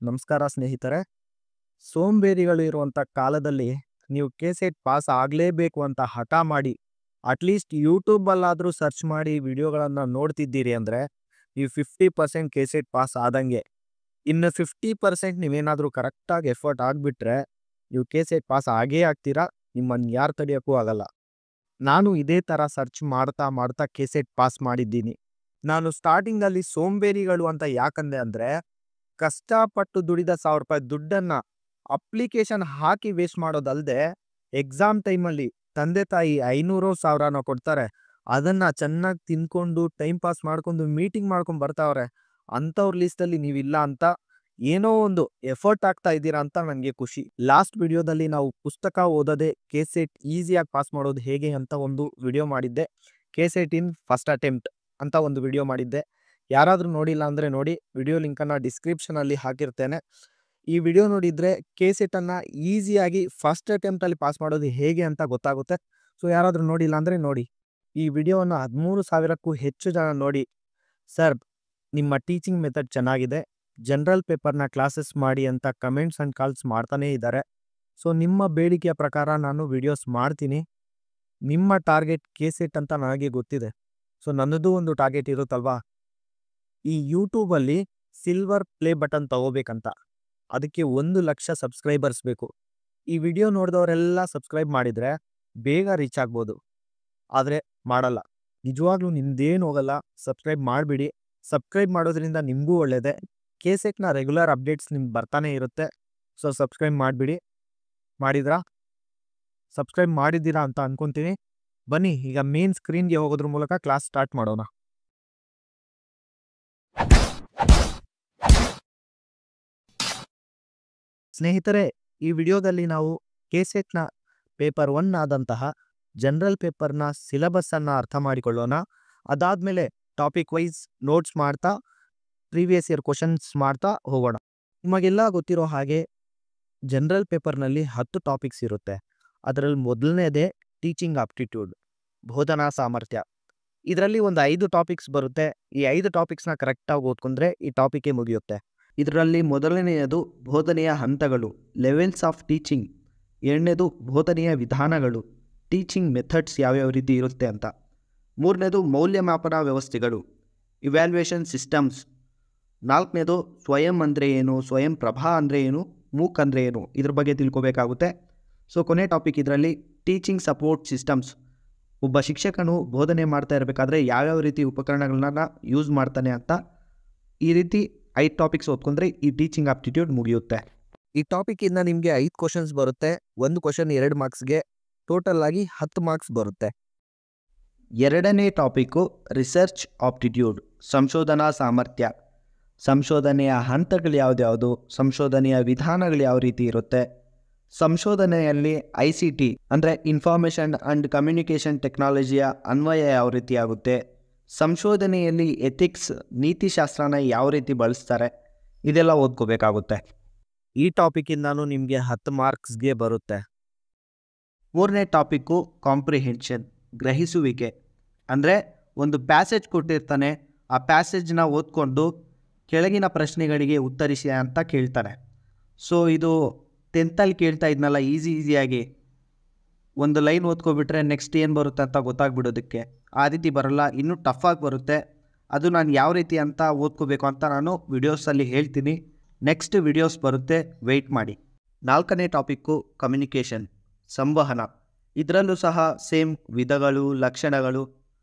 ನಮಸ್ಕಾರ ಸ್ನೇಹಿತರೆ. ಸೋಂಬೇರಿಗಳು ಇರುವಂಥ ಕಾಲದಲ್ಲಿ ನೀವು ಕೆಸೆಟ್ ಪಾಸ್ ಆಗಲೇಬೇಕು ಅಂತ ಹಠ ಮಾಡಿ ಅಟ್ಲೀಸ್ಟ್ ಯೂಟ್ಯೂಬಲ್ಲಾದರೂ ಸರ್ಚ್ ಮಾಡಿ ವಿಡಿಯೋಗಳನ್ನು ನೋಡ್ತಿದ್ದೀರಿ ಅಂದರೆ ನೀವು 50% ಕೆಸೆಟ್ ಪಾಸ್ ಆದಂಗೆ. ಇನ್ನು 50% ನೀವೇನಾದರೂ ಕರೆಕ್ಟಾಗಿ ಎಫರ್ಟ್ ಆಗಿಬಿಟ್ರೆ ನೀವು ಕೆಸೆಟ್ ಪಾಸ್ ಆಗೇ ಆಗ್ತೀರಾ. ನಿಮ್ಮನ್ನು ಯಾರು ತಡೆಯೋಕ್ಕೂ ಆಗಲ್ಲ. ನಾನು ಇದೇ ಥರ ಸರ್ಚ್ ಮಾಡ್ತಾ ಮಾಡ್ತಾ ಕೆಸೆಟ್ ಪಾಸ್ ಮಾಡಿದ್ದೀನಿ. ನಾನು ಸ್ಟಾರ್ಟಿಂಗಲ್ಲಿ ಸೋಂಬೇರಿಗಳು ಅಂತ ಯಾಕಂದೆ ಅಂದರೆ, ಕಷ್ಟಪಟ್ಟು ದುಡಿದ ₹1000 ದುಡ್ಡನ್ನು ಅಪ್ಲಿಕೇಶನ್ ಹಾಕಿ ವೇಸ್ಟ್ ಮಾಡೋದಲ್ಲದೆ ಎಕ್ಸಾಮ್ ಟೈಮಲ್ಲಿ ತಂದೆ ತಾಯಿ 500-1000 ಕೊಡ್ತಾರೆ. ಅದನ್ನು ಚೆನ್ನಾಗಿ ತಿನ್ಕೊಂಡು ಟೈಮ್ ಪಾಸ್ ಮಾಡ್ಕೊಂಡು ಮೀಟಿಂಗ್ ಮಾಡ್ಕೊಂಡು ಬರ್ತಾವ್ರೆ. ಅಂಥವ್ರ ಲಿಸ್ಟಲ್ಲಿ ನೀವಿಲ್ಲ ಅಂತ ಏನೋ ಒಂದು ಎಫರ್ಟ್ ಆಗ್ತಾ ಇದ್ದೀರಾ ಅಂತ ನನಗೆ ಖುಷಿ. ಲಾಸ್ಟ್ ವಿಡಿಯೋದಲ್ಲಿ ನಾವು ಪುಸ್ತಕ ಓದೋದೇ ಕೆಸೆಟ್ ಈಸಿಯಾಗಿ ಪಾಸ್ ಮಾಡೋದು ಹೇಗೆ ಅಂತ ಒಂದು ವಿಡಿಯೋ ಮಾಡಿದ್ದೆ. ಕೆಸೆಟ್ ಇನ್ ಫಸ್ಟ್ ಅಟೆಂಪ್ಟ್ ಅಂತ ಒಂದು ವಿಡಿಯೋ ಮಾಡಿದ್ದೆ. ಯಾರಾದರೂ ನೋಡಿಲ್ಲ ಅಂದರೆ ನೋಡಿ, ವಿಡಿಯೋ ಲಿಂಕನ್ನು ಡಿಸ್ಕ್ರಿಪ್ಷನಲ್ಲಿ ಹಾಕಿರ್ತೇನೆ. ಈ ವಿಡಿಯೋ ನೋಡಿದರೆ ಕೆಸೆಟನ್ನು ಈಸಿಯಾಗಿ ಫಸ್ಟ್ ಅಟೆಂಪ್ಟಲ್ಲಿ ಪಾಸ್ ಮಾಡೋದು ಹೇಗೆ ಅಂತ ಗೊತ್ತಾಗುತ್ತೆ. ಸೊ ಯಾರಾದರೂ ನೋಡಿಲ್ಲ ಅಂದರೆ ನೋಡಿ. ಈ ವಿಡಿಯೋವನ್ನು 13,000ಕ್ಕೂ ಹೆಚ್ಚು ಜನ ನೋಡಿ, ಸರ್ ನಿಮ್ಮ ಟೀಚಿಂಗ್ ಮೆಥಡ್ ಚೆನ್ನಾಗಿದೆ, ಜನರಲ್ ಪೇಪರ್ನ ಕ್ಲಾಸಸ್ ಮಾಡಿ ಅಂತ ಕಮೆಂಟ್ಸ್ ಆ್ಯಂಡ್ ಕಾಲ್ಸ್ ಮಾಡ್ತಾನೇ ಇದ್ದಾರೆ. ಸೊ ನಿಮ್ಮ ಬೇಡಿಕೆಯ ಪ್ರಕಾರ ನಾನು ವಿಡಿಯೋಸ್ ಮಾಡ್ತೀನಿ. ನಿಮ್ಮ ಟಾರ್ಗೆಟ್ ಕೆಸೆಟ್ ಅಂತ ನನಗೆ ಗೊತ್ತಿದೆ. ಸೊ ನನ್ನದು ಒಂದು ಟಾರ್ಗೆಟ್ ಇರುತ್ತಲ್ವಾ, ಈ ಯೂಟ್ಯೂಬಲ್ಲಿ ಸಿಲ್ವರ್ ಪ್ಲೇ ಬಟನ್ ತಗೋಬೇಕಂತ. ಅದಕ್ಕೆ 1,00,000 ಸಬ್ಸ್ಕ್ರೈಬರ್ಸ್ ಬೇಕು. ಈ ವಿಡಿಯೋ ನೋಡಿದವರೆಲ್ಲ ಸಬ್ಸ್ಕ್ರೈಬ್ ಮಾಡಿದರೆ ಬೇಗ ರೀಚ್ ಆಗ್ಬೋದು. ಆದರೆ ಮಾಡಲ್ಲ. ನಿಜವಾಗ್ಲೂ ನಿಮ್ದೇನು ಹೋಗಲ್ಲ, ಸಬ್ಸ್ಕ್ರೈಬ್ ಮಾಡಿಬಿಡಿ. ಸಬ್ಸ್ಕ್ರೈಬ್ ಮಾಡೋದ್ರಿಂದ ನಿಮಗೂ ಒಳ್ಳೆಯದೇ. ಕೆಸೆಟ್ನ ರೆಗ್ಯುಲರ್ ಅಪ್ಡೇಟ್ಸ್ ನಿಮ್ಗೆ ಬರ್ತಾನೆ ಇರುತ್ತೆ. ಸೊ ಸಬ್ಸ್ಕ್ರೈಬ್ ಮಾಡಿಬಿಡಿ. ಮಾಡಿದ್ರಾ? ಸಬ್ಸ್ಕ್ರೈಬ್ ಮಾಡಿದ್ದೀರಾ ಅಂತ ಅನ್ಕೊತೀನಿ. ಬನ್ನಿ ಈಗ ಮೇನ್ ಸ್ಕ್ರೀನ್ಗೆ ಹೋಗೋದ್ರ ಮೂಲಕ ಕ್ಲಾಸ್ ಸ್ಟಾರ್ಟ್ ಮಾಡೋಣ. ಸ್ನೇಹಿತರೆ, ಈ ವಿಡಿಯೋದಲ್ಲಿ ನಾವು ಕೆಸೆಟ್ನ ಪೇಪರ್ 1 ಆದಂತಹ ಜನರಲ್ ಪೇಪರ್ನ ಸಿಲೆಬಸ್ಸನ್ನು ಅರ್ಥ ಮಾಡಿಕೊಳ್ಳೋಣ. ಅದಾದಮೇಲೆ ಟಾಪಿಕ್ ವೈಸ್ ನೋಟ್ಸ್ ಮಾಡ್ತಾ ಪ್ರೀವಿಯಸ್ ಇಯರ್ ಕ್ವಶನ್ಸ್ ಮಾಡ್ತಾ ಹೋಗೋಣ. ನಿಮಗೆಲ್ಲ ಗೊತ್ತಿರೋ ಹಾಗೆ ಜನರಲ್ ಪೇಪರ್ನಲ್ಲಿ 10 ಟಾಪಿಕ್ಸ್ ಇರುತ್ತೆ. ಅದರಲ್ಲಿ ಮೊದಲನೇದೇ ಟೀಚಿಂಗ್ ಆಪ್ಟಿಟ್ಯೂಡ್, ಬೋಧನಾ ಸಾಮರ್ಥ್ಯ. ಇದರಲ್ಲಿ ಒಂದು 5 ಟಾಪಿಕ್ಸ್ ಬರುತ್ತೆ. ಈ 5 ಟಾಪಿಕ್ಸ್ನ ಕರೆಕ್ಟಾಗಿ ಓದ್ಕೊಂಡ್ರೆ ಈ ಟಾಪಿಕೇ ಮುಗಿಯುತ್ತೆ. ಇದರಲ್ಲಿ ಮೊದಲನೆಯದು ಬೋಧನೆಯ ಹಂತಗಳು, ಲೆವೆಲ್ಸ್ ಆಫ್ ಟೀಚಿಂಗ್. ಎರಡನೇದು ಬೋಧನೆಯ ವಿಧಾನಗಳು, ಟೀಚಿಂಗ್ ಮೆಥಡ್ಸ್ ಯಾವ್ಯಾವ ರೀತಿ ಇರುತ್ತೆ ಅಂತ. ಮೂರನೇದು ಮೌಲ್ಯಮಾಪನ ವ್ಯವಸ್ಥೆಗಳು, ಇವ್ಯಾಲ್ಯೂಯೇಷನ್ ಸಿಸ್ಟಮ್ಸ್. ನಾಲ್ಕನೇದು ಸ್ವಯಂ ಅಂದರೆ ಏನು, ಸ್ವಯಂ ಪ್ರಭಾ ಅಂದರೆ ಏನು, ಮೂಕ್ ಅಂದರೆ ಏನು, ಇದ್ರ ಬಗ್ಗೆ ತಿಳ್ಕೊಬೇಕಾಗುತ್ತೆ. ಸೊ ಕೊನೆ ಟಾಪಿಕ್ ಇದರಲ್ಲಿ ಟೀಚಿಂಗ್ ಸಪೋರ್ಟ್ ಸಿಸ್ಟಮ್ಸ್. ಒಬ್ಬ ಶಿಕ್ಷಕನು ಬೋಧನೆ ಮಾಡ್ತಾ ಇರಬೇಕಾದ್ರೆ ಯಾವ್ಯಾವ ರೀತಿ ಉಪಕರಣಗಳನ್ನ ಯೂಸ್ ಮಾಡ್ತಾನೆ ಅಂತ. ಈ ರೀತಿ 5 ಟಾಪಿಕ್ಸ್ ಓದ್ಕೊಂಡ್ರೆ ಈ ಟೀಚಿಂಗ್ ಆಪ್ಟಿಟ್ಯೂಡ್ ಮುಗಿಯುತ್ತೆ. ಈ ಟಾಪಿಕಿಂದ ನಿಮಗೆ 5 ಕ್ವಶನ್ಸ್ ಬರುತ್ತೆ. ಒಂದು ಕ್ವಶನ್ 2 ಮಾರ್ಕ್ಸ್ಗೆ, ಟೋಟಲ್ ಆಗಿ 10 ಮಾರ್ಕ್ಸ್ ಬರುತ್ತೆ. ಎರಡನೇ ಟಾಪಿಕ್ಕು ರಿಸರ್ಚ್ ಆಪ್ಟಿಟ್ಯೂಡ್, ಸಂಶೋಧನಾ ಸಾಮರ್ಥ್ಯ. ಸಂಶೋಧನೆಯ ಹಂತಗಳು ಯಾವ್ದ್ಯಾವುದು, ಸಂಶೋಧನೆಯ ವಿಧಾನಗಳು ಯಾವ ರೀತಿ ಇರುತ್ತೆ, ಸಂಶೋಧನೆಯಲ್ಲಿ ICT ಅಂದರೆ ಇನ್ಫಾರ್ಮೇಷನ್ ಆ್ಯಂಡ್ ಕಮ್ಯುನಿಕೇಷನ್ ಟೆಕ್ನಾಲಜಿಯ ಅನ್ವಯ ಯಾವ ರೀತಿ ಆಗುತ್ತೆ, ಸಂಶೋಧನೆಯಲ್ಲಿ ಎಥಿಕ್ಸ್ ನೀತಿಶಾಸ್ತ್ರನ ಯಾವ ರೀತಿ ಬಳಸ್ತಾರೆ, ಇದೆಲ್ಲ ಓದ್ಕೋಬೇಕಾಗುತ್ತೆ. ಈ ಟಾಪಿಕಿಂದನೂ ನಿಮಗೆ 10 ಮಾರ್ಕ್ಸ್ಗೆ ಬರುತ್ತೆ. ಮೂರನೇ ಟಾಪಿಕ್ಕು ಕಾಂಪ್ರಿಹೆನ್ಷನ್, ಗ್ರಹಿಸುವಿಕೆ. ಅಂದರೆ ಒಂದು ಪ್ಯಾಸೇಜ್ ಕೊಟ್ಟಿರ್ತಾನೆ, ಆ ಪ್ಯಾಸೇಜ್ನ ಓದ್ಕೊಂಡು ಕೆಳಗಿನ ಪ್ರಶ್ನೆಗಳಿಗೆ ಉತ್ತರಿಸಿ ಅಂತ ಕೇಳ್ತಾನೆ. ಸೊ ಇದು 10th ಕೇಳ್ತಾ ಇದ್ನಲ್ಲ ಈಸಿಯಾಗಿ ಒಂದು ಲೈನ್ ಓದ್ಕೊಬಿಟ್ರೆ ನೆಕ್ಸ್ಟ್ ಏನು ಬರುತ್ತೆ ಅಂತ ಗೊತ್ತಾಗ್ಬಿಡೋದಕ್ಕೆ. ಆ ರೀತಿ ಬರಲ್ಲ, ಇನ್ನೂ ಟಫಾಗಿ ಬರುತ್ತೆ. ಅದು ನಾನು ಯಾವ ರೀತಿ ಅಂತ ಓದ್ಕೋಬೇಕು ಅಂತ ನಾನು ವಿಡಿಯೋಸಲ್ಲಿ ಹೇಳ್ತೀನಿ. ನೆಕ್ಸ್ಟ್ ವಿಡಿಯೋಸ್ ಬರುತ್ತೆ, ವೆಯ್ಟ್ ಮಾಡಿ. ನಾಲ್ಕನೇ ಟಾಪಿಕ್ಕು ಕಮ್ಯುನಿಕೇಷನ್, ಸಂವಹನ. ಇದರಲ್ಲೂ ಸಹ ಸೇಮ್ ವಿಧಗಳು, ಲಕ್ಷಣಗಳು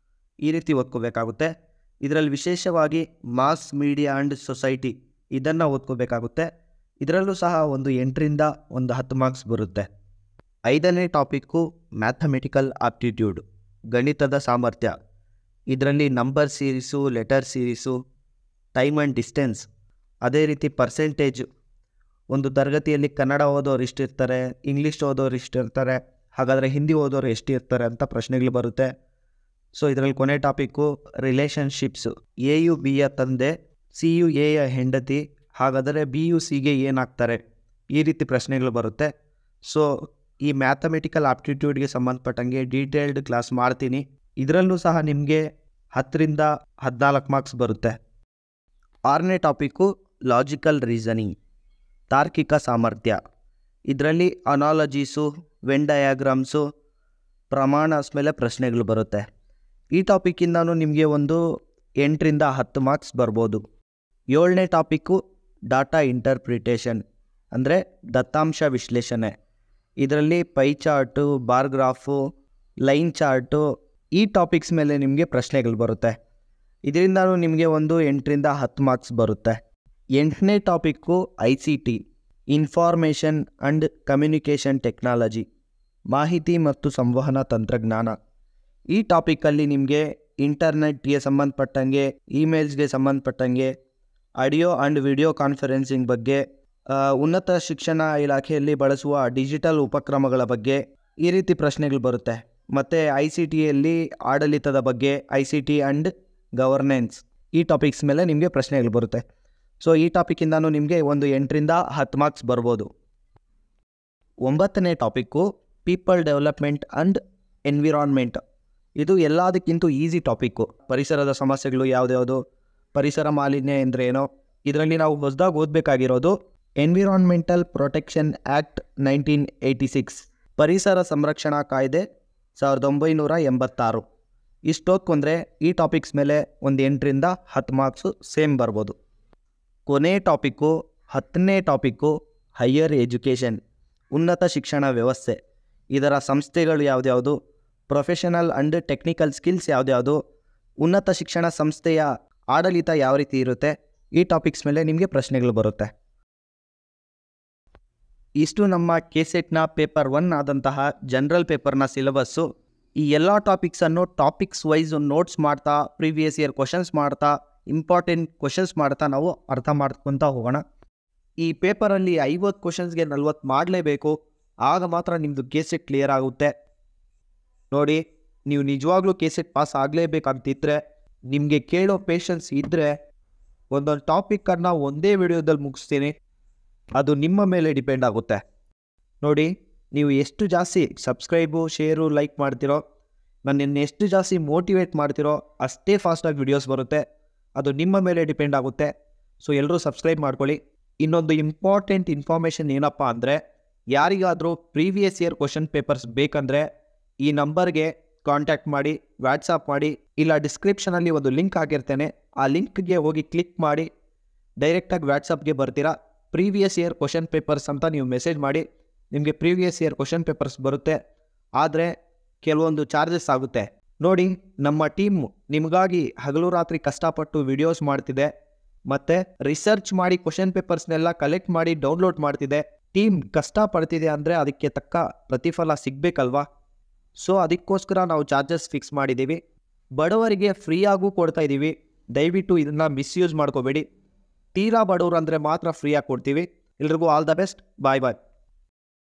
ಈ ರೀತಿ ಓದ್ಕೋಬೇಕಾಗುತ್ತೆ. ಇದರಲ್ಲಿ ವಿಶೇಷವಾಗಿ ಮಾಸ್ ಮೀಡಿಯಾ ಆ್ಯಂಡ್ ಸೊಸೈಟಿ ಇದನ್ನು ಓದ್ಕೋಬೇಕಾಗುತ್ತೆ. ಇದರಲ್ಲೂ ಸಹ ಒಂದು 8ರಿಂದ 10 ಮಾರ್ಕ್ಸ್ ಬರುತ್ತೆ. ಐದನೇ ಟಾಪಿಕ್ಕು ಮ್ಯಾಥಮೆಟಿಕಲ್ ಆಪ್ಟಿಟ್ಯೂಡ್, ಗಣಿತದ ಸಾಮರ್ಥ್ಯ. ಇದರಲ್ಲಿ number series, letter series, time and distance, ಅದೇ ರೀತಿ ಪರ್ಸೆಂಟೇಜ್. ಒಂದು ತರಗತಿಯಲ್ಲಿ ಕನ್ನಡ ಓದೋರು ಇಷ್ಟಿರ್ತಾರೆ, ಇಂಗ್ಲೀಷ್ ಓದೋರು ಇಷ್ಟಿರ್ತಾರೆ, ಹಾಗಾದರೆ ಹಿಂದಿ ಓದೋರು ಎಷ್ಟಿರ್ತಾರೆ ಅಂತ ಪ್ರಶ್ನೆಗಳು ಬರುತ್ತೆ. ಸೊ ಇದರಲ್ಲಿ ಕೊನೆ ಟಾಪಿಕ್ಕು ರಿಲೇಷನ್ಶಿಪ್ಸು. AU-Bಯ ತಂದೆ, CU-Aಯ ಹೆಂಡತಿ, ಹಾಗಾದರೆ BU-Cಗೆ ಏನಾಗ್ತಾರೆ, ಈ ರೀತಿ ಪ್ರಶ್ನೆಗಳು ಬರುತ್ತೆ. ಸೊ ಈ ಮ್ಯಾಥಮೆಟಿಕಲ್ ಆಪ್ಟಿಟ್ಯೂಡ್ಗೆ ಸಂಬಂಧಪಟ್ಟಂಗೆ ಡೀಟೇಲ್ಡ್ ಕ್ಲಾಸ್ ಮಾಡ್ತೀನಿ. ಇದರಲ್ಲೂ ಸಹ ನಿಮಗೆ 10ರಿಂದ 14 ಮಾರ್ಕ್ಸ್ ಬರುತ್ತೆ. ಆರನೇ ಟಾಪಿಕ್ಕು ಲಾಜಿಕಲ್ ರೀಸನಿಂಗ್, ತಾರ್ಕಿಕ ಸಾಮರ್ಥ್ಯ. ಇದರಲ್ಲಿ ಅನಾಲಜೀಸು, ವೆನ್ ಡಯಾಗ್ರಾಮ್ಸು, ಪ್ರಮಾಣಸ್ ಮೇಲೆ ಪ್ರಶ್ನೆಗಳು ಬರುತ್ತೆ. ಈ ಟಾಪಿಕ್ಕಿಂದನೂ ನಿಮಗೆ ಒಂದು 8ರಿಂದ 10 ಮಾರ್ಕ್ಸ್ ಬರ್ಬೋದು. 7ನೇ ಟಾಪಿಕ್ಕು ಡಾಟಾ ಇಂಟರ್ಪ್ರಿಟೇಷನ್ ಅಂದರೆ ದತ್ತಾಂಶ ವಿಶ್ಲೇಷಣೆ. ಇದರಲ್ಲಿ pie chart, bar graph, line chart, ಈ ಟಾಪಿಕ್ಸ್ ಮೇಲೆ ನಿಮಗೆ ಪ್ರಶ್ನೆಗಳು ಬರುತ್ತೆ. ಇದರಿಂದನೂ ನಿಮಗೆ ಒಂದು 8ರಿಂದ 10 ಮಾರ್ಕ್ಸ್ ಬರುತ್ತೆ. 8ನೇ topic ICT, information and communication technology, ಮಾಹಿತಿ ಮತ್ತು ಸಂವಹನ ತಂತ್ರಜ್ಞಾನ. ಈ ಟಾಪಿಕಲ್ಲಿ ನಿಮಗೆ ಇಂಟರ್ನೆಟ್ಗೆ ಸಂಬಂಧಪಟ್ಟಂಗೆ, ಇಮೇಲ್ಸ್ಗೆ ಸಂಬಂಧಪಟ್ಟಂಗೆ, ಆಡಿಯೋ ಆ್ಯಂಡ್ ವಿಡಿಯೋ ಕಾನ್ಫರೆನ್ಸಿಂಗ್ ಬಗ್ಗೆ, ಉನ್ನತ ಶಿಕ್ಷಣ ಇಲಾಖೆಯಲ್ಲಿ ಬಳಸುವ ಡಿಜಿಟಲ್ ಉಪಕ್ರಮಗಳ ಬಗ್ಗೆ ಈ ರೀತಿ ಪ್ರಶ್ನೆಗಳು ಬರುತ್ತೆ. ಮತ್ತು ICTಯಲ್ಲಿ ಆಡಳಿತದ ಬಗ್ಗೆ, ICT ಆ್ಯಂಡ್ ಗವರ್ನೆನ್ಸ್, ಈ ಟಾಪಿಕ್ಸ್ ಮೇಲೆ ನಿಮಗೆ ಪ್ರಶ್ನೆಗಳು ಬರುತ್ತೆ. ಸೊ ಈ ಟಾಪಿಕ್ಕಿಂದನೂ ನಿಮಗೆ ಒಂದು 8ರಿಂದ 10 ಮಾರ್ಕ್ಸ್ ಬರ್ಬೋದು. 9ನೇ topic people development and environment. ಇದು ಎಲ್ಲದಕ್ಕಿಂತ ಈಸಿ ಟಾಪಿಕ್ಕು. ಪರಿಸರದ ಸಮಸ್ಯೆಗಳು ಯಾವುದ್ಯಾವುದು, ಪರಿಸರ ಮಾಲಿನ್ಯ ಅಂದರೆ ಏನೋ. ಇದರಲ್ಲಿ ನಾವು ಹೊಸದಾಗಿ ಓದಬೇಕಾಗಿರೋದು ಎನ್ವಿರಾನ್ಮೆಂಟಲ್ ಪ್ರೊಟೆಕ್ಷನ್ ಆ್ಯಕ್ಟ್ 1986, ಪರಿಸರ ಸಂರಕ್ಷಣಾ ಕಾಯ್ದೆ 1986. ಇಷ್ಟೊಂದರೆ ಈ ಟಾಪಿಕ್ಸ್ ಮೇಲೆ ಒಂದು 8ರಿಂದ 10 ಮಾರ್ಕ್ಸು ಸೇಮ್ ಬರ್ಬೋದು. ಕೊನೆ ಟಾಪಿಕ್ಕು 10ನೇ ಟಾಪಿಕ್ಕು ಹೈಯರ್ ಎಜುಕೇಷನ್, ಉನ್ನತ ಶಿಕ್ಷಣ ವ್ಯವಸ್ಥೆ. ಇದರ ಸಂಸ್ಥೆಗಳು ಯಾವುದ್ಯಾವುದು, ಪ್ರೊಫೆಷನಲ್ ಆ್ಯಂಡ್ ಟೆಕ್ನಿಕಲ್ ಸ್ಕಿಲ್ಸ್ ಯಾವುದ್ಯಾವುದು, ಉನ್ನತ ಶಿಕ್ಷಣ ಸಂಸ್ಥೆಯ ಆಡಳಿತ ಯಾವ ರೀತಿ ಇರುತ್ತೆ, ಈ ಟಾಪಿಕ್ಸ್ ಮೇಲೆ ನಿಮಗೆ ಪ್ರಶ್ನೆಗಳು ಬರುತ್ತೆ. ಇಷ್ಟು ನಮ್ಮ KCETನ ಪೇಪರ್ 1 ಆದಂತಹ ಜನರಲ್ ಪೇಪರ್ನ ಸಿಲೆಬಸ್ಸು. ಈ ಎಲ್ಲ ಟಾಪಿಕ್ಸನ್ನು ಟಾಪಿಕ್ಸ್ ವೈಸ್ ನೋಟ್ಸ್ ಮಾಡ್ತಾ, ಪ್ರೀವಿಯಸ್ ಇಯರ್ ಕ್ವಶನ್ಸ್ ಮಾಡ್ತಾ, ಇಂಪಾರ್ಟೆಂಟ್ ಕ್ವಶನ್ಸ್ ಮಾಡ್ತಾ ನಾವು ಅರ್ಥ ಮಾಡ್ಕೊತಾ ಹೋಗೋಣ. ಈ ಪೇಪರಲ್ಲಿ 50 ಕ್ವಶನ್ಸ್ಗೆ 40 ಮಾಡಲೇಬೇಕು. ಆಗ ಮಾತ್ರ ನಿಮ್ಮದು KCET ಕ್ಲಿಯರ್ ಆಗುತ್ತೆ. ನೋಡಿ, ನೀವು ನಿಜವಾಗ್ಲೂ KCET ಪಾಸ್ ಆಗಲೇಬೇಕಂತಿದ್ರೆ, ನಿಮಗೆ ಕೇಳೋ ಪೇಷನ್ಸ್ ಇದ್ದರೆ ಒಂದೊಂದು ಟಾಪಿಕನ್ನು ಒಂದೇ ವಿಡಿಯೋದಲ್ಲಿ ಮುಗಿಸ್ತೀನಿ. ಅದು ನಿಮ್ಮ ಮೇಲೆ ಡಿಪೆಂಡ್ ಆಗುತ್ತೆ. ನೋಡಿ, ನೀವು ಎಷ್ಟು ಜಾಸ್ತಿ ಸಬ್ಸ್ಕ್ರೈಬು, ಶೇರು, ಲೈಕ್ ಮಾಡ್ತಿರೋ, ನನ್ನನ್ನು ಎಷ್ಟು ಜಾಸ್ತಿ ಮೋಟಿವೇಟ್ ಮಾಡ್ತಿರೋ ಅಷ್ಟೇ ಫಾಸ್ಟಾಗಿ ವಿಡಿಯೋಸ್ ಬರುತ್ತೆ. ಅದು ನಿಮ್ಮ ಮೇಲೆ ಡಿಪೆಂಡ್ ಆಗುತ್ತೆ. ಸೊ ಎಲ್ಲರೂ ಸಬ್ಸ್ಕ್ರೈಬ್ ಮಾಡ್ಕೊಳ್ಳಿ. ಇನ್ನೊಂದು ಇಂಪಾರ್ಟೆಂಟ್ ಇನ್ಫಾರ್ಮೇಷನ್ ಏನಪ್ಪ ಅಂದರೆ, ಯಾರಿಗಾದರೂ ಪ್ರೀವಿಯಸ್ ಇಯರ್ ಕ್ವಶನ್ ಪೇಪರ್ಸ್ ಬೇಕಂದರೆ ಈ ನಂಬರ್ಗೆ ಕಾಂಟ್ಯಾಕ್ಟ್ ಮಾಡಿ, ವಾಟ್ಸಪ್ ಮಾಡಿ, ಇಲ್ಲ ಡಿಸ್ಕ್ರಿಪ್ಷನಲ್ಲಿ ಒಂದು ಲಿಂಕ್ ಹಾಕಿರ್ತೇನೆ. ಆ ಲಿಂಕ್ಗೆ ಹೋಗಿ ಕ್ಲಿಕ್ ಮಾಡಿ ಡೈರೆಕ್ಟಾಗಿ ವಾಟ್ಸಪ್ಗೆ ಬರ್ತೀರಾ. ಪ್ರೀವಿಯಸ್ ಇಯರ್ ಕ್ವಶನ್ ಪೇಪರ್ಸ್ ಅಂತ ನೀವು ಮೆಸೇಜ್ ಮಾಡಿ, ನಿಮಗೆ ಪ್ರೀವಿಯಸ್ ಇಯರ್ ಕ್ವಶನ್ ಪೇಪರ್ಸ್ ಬರುತ್ತೆ. ಆದರೆ ಕೆಲವೊಂದು ಚಾರ್ಜಸ್ ಆಗುತ್ತೆ. ನೋಡಿ, ನಮ್ಮ ಟೀಮು ನಿಮಗಾಗಿ ಹಗಲು ರಾತ್ರಿ ಕಷ್ಟಪಟ್ಟು ವಿಡಿಯೋಸ್ ಮಾಡ್ತಿದೆ, ಮತ್ತು ರಿಸರ್ಚ್ ಮಾಡಿ ಕ್ವಶನ್ ಪೇಪರ್ಸ್ನೆಲ್ಲ ಕಲೆಕ್ಟ್ ಮಾಡಿ ಡೌನ್ಲೋಡ್ ಮಾಡ್ತಿದೆ. ಟೀಮ್ ಕಷ್ಟಪಡ್ತಿದೆ ಅಂದರೆ ಅದಕ್ಕೆ ತಕ್ಕ ಪ್ರತಿಫಲ ಸಿಗಬೇಕಲ್ವಾ. ಸೊ ಅದಕ್ಕೋಸ್ಕರ ನಾವು ಚಾರ್ಜಸ್ ಫಿಕ್ಸ್ ಮಾಡಿದ್ದೀವಿ. ಬಡವರಿಗೆ ಫ್ರೀಯಾಗೂ ಕೊಡ್ತಾ ಇದ್ದೀವಿ. ದಯವಿಟ್ಟು ಇದನ್ನು ಮಿಸ್ಯೂಸ್ ಮಾಡ್ಕೋಬೇಡಿ. ತೀರಾ ಬಡವರು ಅಂದರೆ ಮಾತ್ರ ಫ್ರೀಯಾಗಿ ಕೊಡ್ತೀವಿ. ಎಲ್ರಿಗೂ all the best. Bye bye.